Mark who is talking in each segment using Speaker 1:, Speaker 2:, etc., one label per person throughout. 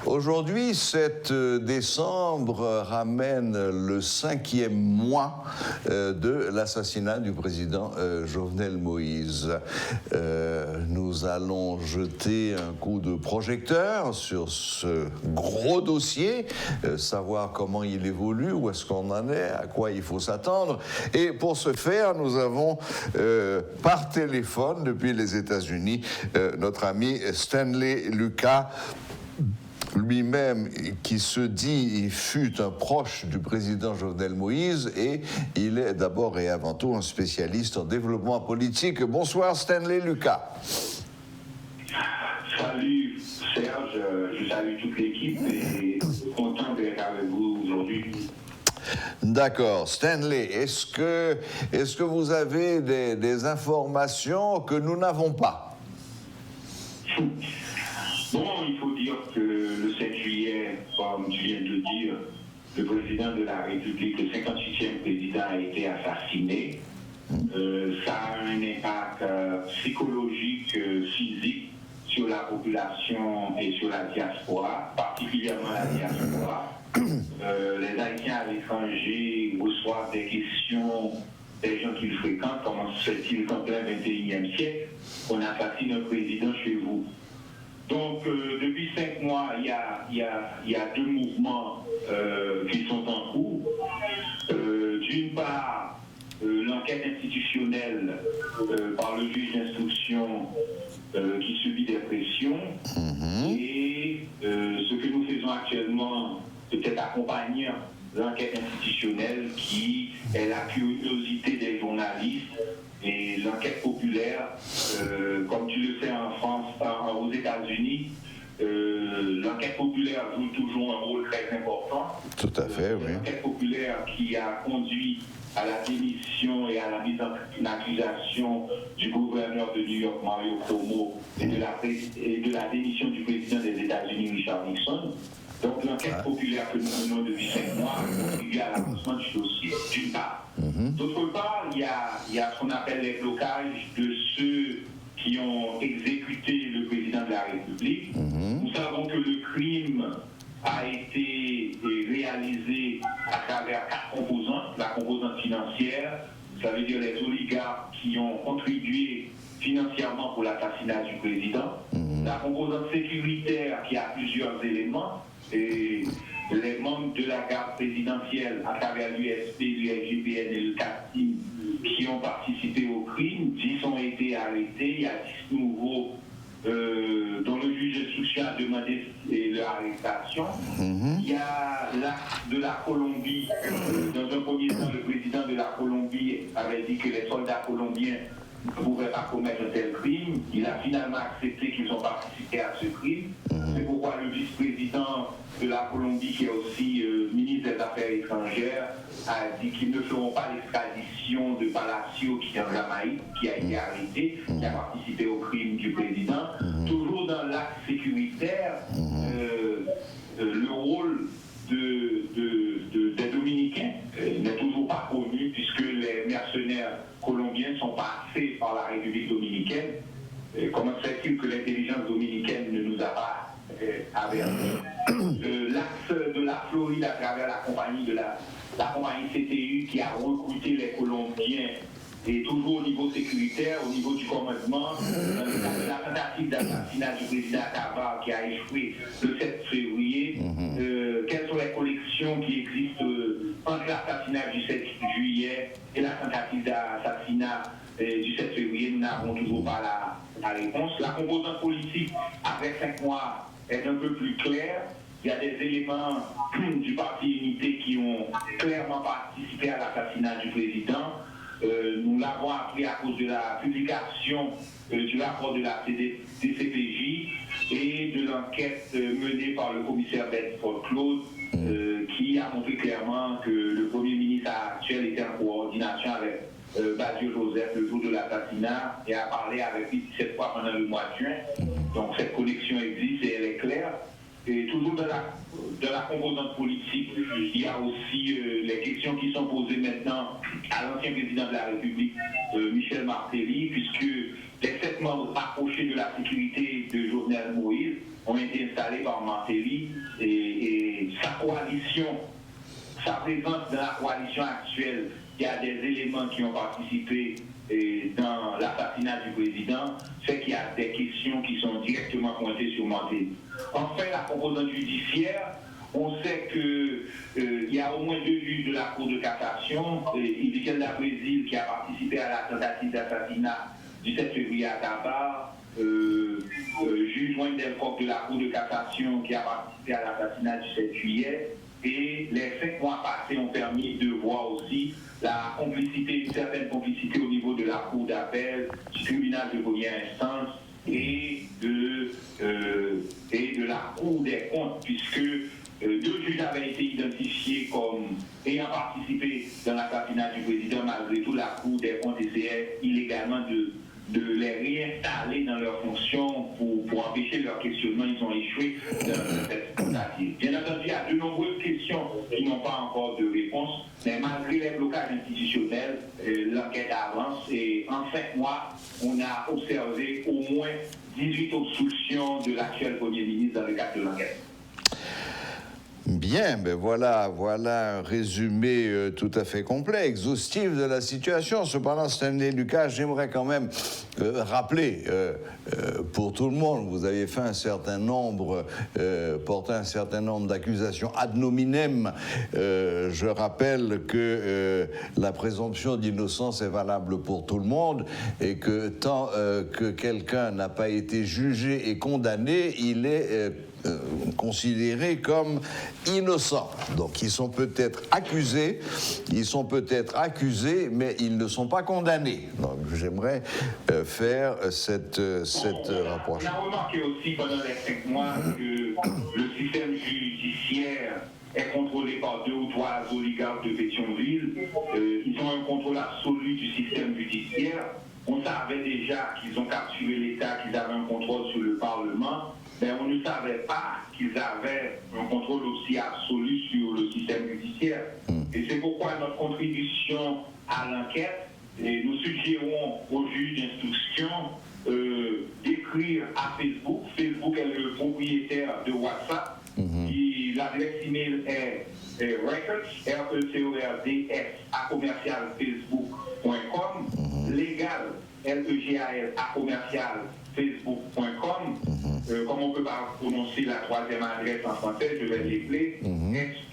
Speaker 1: Aujourd'hui, 7 décembre ramène le 5e mois de l'assassinat du président Jovenel Moïse. Nous allons jeter un coup de projecteur sur ce gros dossier, savoir comment il évolue, où est-ce qu'on en est, à quoi il faut s'attendre. Et pour ce faire, nous avons par téléphone depuis les États-Unis notre ami Stanley Lucas, lui-même qui se dit fut un proche du président Jovenel Moïse, et il est d'abord et avant tout un spécialiste en développement politique. Bonsoir Stanley Lucas.
Speaker 2: Salut Serge, je salue toute l'équipe et content d'être avec vous aujourd'hui.
Speaker 1: D'accord. Stanley, est-ce que vous avez des informations que nous n'avons pas?
Speaker 2: Bon, il faut dire que le 7 juillet, comme tu viens de le dire, le président de la République, le 58e président, a été assassiné. Ça a un impact psychologique, physique sur la population et sur la diaspora, particulièrement la diaspora. Les Haïtiens à l'étranger reçoivent des questions des gens qu'ils fréquentent. Comment se fait-il qu'en plein 21e siècle, on assassine un président chez vous? Donc, depuis 5 mois, il y a deux mouvements qui sont en cours. D'une part, l'enquête institutionnelle par le juge d'instruction qui subit des pressions. Et ce que nous faisons actuellement, peut-être accompagner l'enquête institutionnelle qui est la curiosité des journalistes et l'enquête populaire, comme tu le sais en France, aux États-Unis, l'enquête populaire joue toujours un rôle très important.
Speaker 1: Tout à fait, oui.
Speaker 2: L'enquête populaire qui a conduit à la démission et à la mise en accusation du gouverneur de New York, Mario Cuomo, et de la démission du président des États-Unis, Richard Nixon. Donc l'enquête populaire que nous menons depuis 5 mois contribue à l'avancement du dossier, d'une part. D'autre part, il y a ce qu'on appelle les blocages de ceux qui ont exécuté le président de la République. Nous savons que le crime a été réalisé à travers 4 composantes. La composante financière, ça veut dire les oligarques qui ont contribué financièrement pour l'assassinat du président. La composante sécuritaire qui a plusieurs éléments. Et les membres de la garde présidentielle à travers l'USP, l'USGPN et le CACIM qui ont participé au crime, 10 ont été arrêtés, il y a 10 nouveaux dont le juge d'instruction a demandé leur arrestation. Il y a l'acte de la Colombie. Dans un premier temps, le président de la Colombie avait dit que les soldats colombiens ne pouvaient pas commettre un tel crime. Il a finalement accepté qu'ils ont participé à ce crime. C'est pourquoi le vice-président de la Colombie, qui est aussi ministre des Affaires étrangères, a dit qu'ils ne feront pas l'extradition de Palacio, qui est en Jamaïque, qui a été arrêté, qui a participé au crime du président. Toujours dans l'acte sécuritaire, le rôle des Dominicains n'est toujours pas connu, puisque les mercenaires colombiens sont passés par la République dominicaine. Comment se fait-il que l'intelligence dominicaine ne nous a pas avertis? L'axe de la Floride à travers la compagnie CTU qui a recruté les Colombiens, et toujours au niveau sécuritaire, au niveau du commandement, la tentative d'assassinat du président Carvajal qui a échoué le 7 février. Quelles sont les connexions qui existent entre l'assassinat du 7 juillet et la tentative d'assassinat du 7 février? Nous n'avons toujours pas la réponse. La composante politique, après 5 mois, est un peu plus claire. Il y a des éléments du Parti Unité qui ont clairement participé à l'assassinat du président. Nous l'avons appris à cause de la publication du rapport de la DCPJ et de l'enquête menée par le commissaire Bedford Claude, qui a montré clairement que le Premier ministre actuel était en coordination avec Badio Joseph le jour de l'assassinat et a parlé avec lui 17 fois pendant le mois de juin. Donc cette connexion existe et elle est claire. Et toujours dans la composante politique, il y a aussi les questions qui sont posées maintenant à l'ancien président de la République, Michel Martelly, puisque les 7 membres rapprochés de la sécurité de Jovenel Moïse ont été installés par Martelly et sa coalition, sa présence dans la coalition actuelle, il y a des éléments qui ont participé dans l'assassinat du président, fait qu'il y a des questions qui sont directement pointées sur Martelly. Enfin, la composante judiciaire, on sait qu'il y a au moins 2 juges de la Cour de cassation, Michel Brésil qui a participé à la tentative d'assassinat du 7 février à Tabar, juge Wendell Koch de la Cour de cassation qui a participé à l'assassinat du 7 juillet. Et les 5 mois passés ont permis de voir aussi la complicité, une certaine complicité au niveau de la Cour d'appel, du tribunal de première instance et de la Cour des comptes, puisque 2 juges avaient été identifiés comme ayant participé dans l'assassinat du président. Malgré tout, la Cour des comptes essayait illégalement de les réinstaller dans leurs fonctions pour empêcher leur questionnement. Ils ont échoué dans cette tentative. Bien entendu, il y a de nombreuses questions qui n'ont pas encore de réponse, mais malgré les blocages institutionnels, l'enquête avance et en 5 mois, on a observé au moins 18 obstructions de l'actuel Premier ministre dans le cadre de l'enquête.
Speaker 1: Bien, ben voilà un résumé tout à fait complet, exhaustif de la situation. Cependant, Stanley Lucas, j'aimerais quand même rappeler pour tout le monde, vous avez fait porté un certain nombre d'accusations ad nominem. Je rappelle que la présomption d'innocence est valable pour tout le monde et que tant que quelqu'un n'a pas été jugé et condamné, il est considérés comme innocents. Donc ils sont peut-être accusés, mais ils ne sont pas condamnés. Donc j'aimerais faire cette rapproche.
Speaker 2: On a remarqué aussi pendant les 5 mois que le système judiciaire est contrôlé par 2 ou 3 oligarques de Pétionville. Ils ont un contrôle absolu du système judiciaire. On savait déjà qu'ils ont capturé l'État, qu'ils avaient un contrôle sur le Parlement. Mais on ne savait pas qu'ils avaient un contrôle aussi absolu sur le système judiciaire. Et c'est pourquoi notre contribution à l'enquête, et nous suggérons aux juges d'instruction d'écrire à Facebook. Facebook est le propriétaire de WhatsApp. L'adresse email est records, records@facebook.com, légal, legal@facebook.com. Comme on ne peut pas prononcer la 3e adresse en français, je vais l'épeler.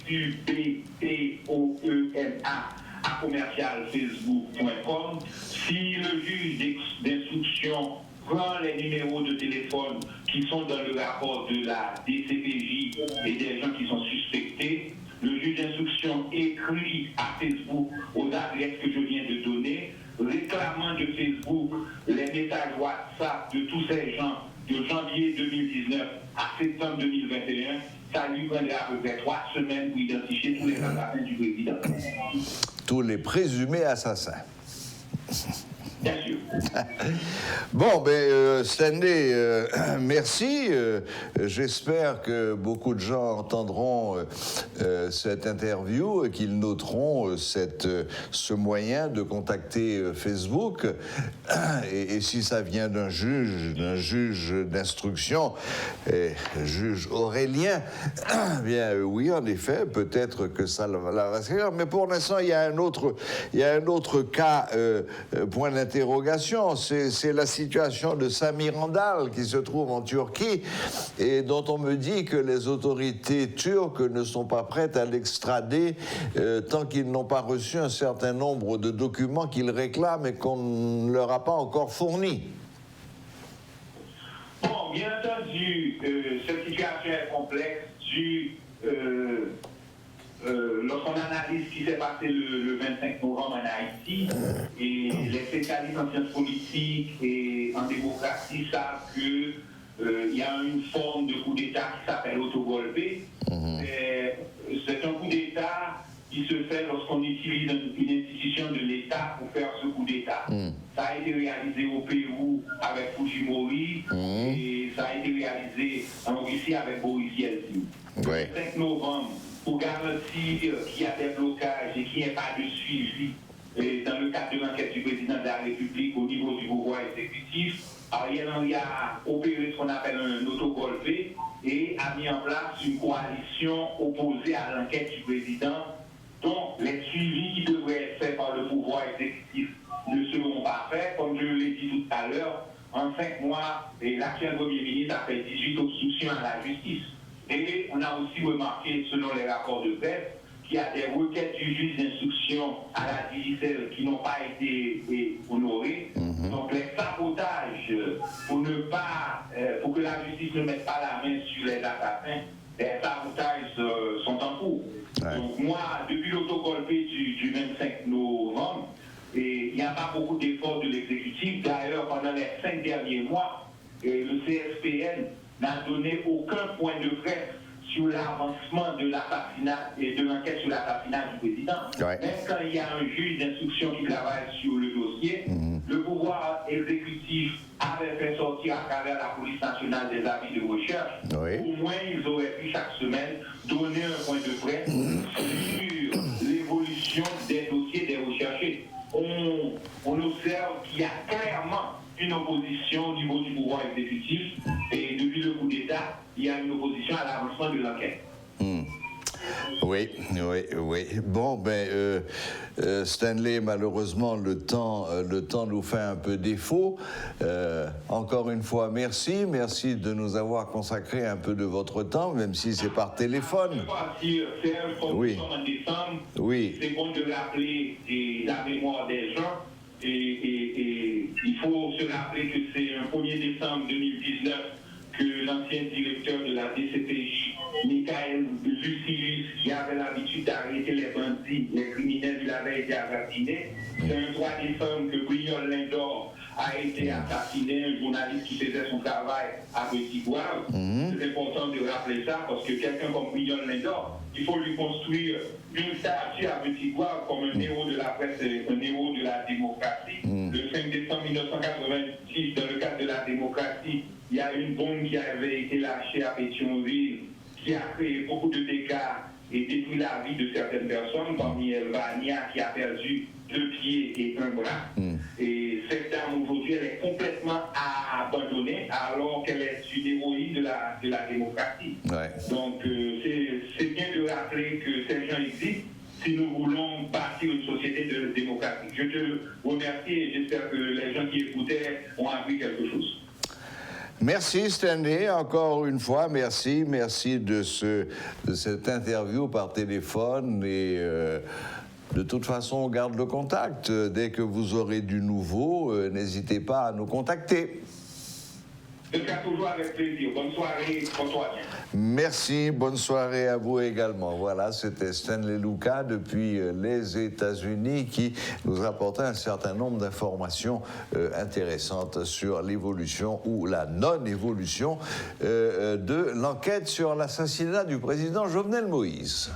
Speaker 2: SUBTONA@facebook.com. Si le juge d'instruction prend les numéros de téléphone qui sont dans le rapport de la DCPJ et des gens qui sont suspectés, le juge d'instruction écrit à Facebook aux adresses que je viens de donner, réclamant de Facebook les messages WhatsApp de tous ces gens de janvier 2019 à septembre 2021, ça lui prendrait à peu près 3 semaines pour identifier tous les assassins du président.
Speaker 1: Tous les présumés assassins.
Speaker 2: Bien sûr.
Speaker 1: Bon, Stanley, merci. J'espère que beaucoup de gens entendront cette interview et qu'ils noteront ce moyen de contacter Facebook. Et si ça vient d'un juge d'instruction, juge Aurélien, bien oui, en effet, peut-être que ça va se faire. Mais pour l'instant, il y a un autre cas, point d'interrogation. C'est la situation de Samir Andal qui se trouve en Turquie et dont on me dit que les autorités turques ne sont pas prêtes à l'extrader tant qu'ils n'ont pas reçu un certain nombre de documents qu'ils réclament et qu'on ne leur a pas encore fournis.
Speaker 2: Bon, bien entendu, cette situation est complexe lorsqu'on analyse ce qui s'est passé le 25 novembre en Haïti, et les spécialistes en sciences politiques et en démocratie savent qu'il y a une forme de coup d'État qui s'appelle autogolpe. C'est un coup d'État qui se fait lorsqu'on utilise une institution de l'État pour faire ce coup d'État. Ça a été réalisé au Pérou avec Fujimori et ça a été réalisé en Russie avec Boris Yeltsin. Le 5 novembre, pour garantir qu'il y a des blocages et qu'il n'y ait pas de suivi dans le cadre de l'enquête du président de la République au niveau du pouvoir exécutif, Ariel Henry a opéré ce qu'on appelle un autogolpé et a mis en place une coalition opposée à l'enquête du président, dont les suivis qui devraient être faits par le pouvoir exécutif ne seront pas faits. Comme je l'ai dit tout à l'heure, en 5 mois, l'actuel Premier ministre a fait 18 obstructions à la justice. Et on a aussi remarqué, selon les rapports de presse, qu'il y a des requêtes du juge d'instruction à la DGCL qui n'ont pas été honorées. Donc les sabotages pour que la justice ne mette pas la main sur les assassins, les sabotages sont en cours. Ouais. Donc moi, depuis l'autogolpé du 25 novembre, il n'y a pas beaucoup d'efforts de l'exécutif. D'ailleurs, pendant les 5 derniers mois, le CSPN n'a donné aucun point de presse sur l'avancement de l'assassinat et de l'enquête sur l'assassinat du président. Ouais. Même quand il y a un juge d'instruction qui travaille sur le dossier, le pouvoir exécutif avait fait sortir à travers la police nationale des avis de recherche. Oui. Au moins, ils auraient pu chaque semaine donner un point de presse sur l'évolution des dossiers des recherchés. On observe qu'il y a clairement une opposition au niveau du pouvoir exécutif et depuis le coup d'État, il y a une opposition à l'avancement de l'enquête.
Speaker 1: Oui. Bon, Stanley, malheureusement, le temps nous fait un peu défaut. Encore une fois, merci de nous avoir consacré un peu de votre temps, même si c'est par téléphone.
Speaker 2: Oui. En décembre, oui. C'est bon de rappeler la mémoire des gens et il faut se rappeler que c'est un 1er décembre 2019 que l'ancien directeur de la DCPJ, Michael Lucilius, qui avait l'habitude d'arrêter les bandits, les criminels, il avait été assassiné. C'est un 3 décembre que Brignol Lindor a été assassiné, un journaliste qui faisait son travail à Petit-Gouave. C'est important de rappeler ça parce que quelqu'un comme Brignol Lindor, il faut lui construire une statue à Petit-Gouave comme un héros de la presse, un héros de la démocratie. Le 5 décembre 1986, dans le cadre de la démocratie, il y a une bombe qui avait été lâchée à Pétionville, qui a créé beaucoup de dégâts et détruit la vie de certaines personnes, parmi Elvania qui a perdu 2 pieds et 1 bras. Et cette dame aujourd'hui, elle est complètement abandonnée alors qu'elle est une héroïne de la démocratie. Ouais. Donc c'est bien de rappeler que ces gens existent si nous voulons bâtir une société démocratique. Je te remercie et j'espère que les gens qui écoutaient ont appris quelque chose.
Speaker 1: Merci Stanley, encore une fois, merci de cette interview par téléphone et de toute façon on garde le contact. Dès que vous aurez du nouveau, n'hésitez pas à nous contacter.
Speaker 2: Le cas toujours avec plaisir. Bonne soirée, bonsoir.
Speaker 1: Merci, bonne soirée à vous également. Voilà, c'était Stanley Louka depuis les États-Unis qui nous apportait un certain nombre d'informations intéressantes sur l'évolution ou la non-évolution de l'enquête sur l'assassinat du président Jovenel Moïse.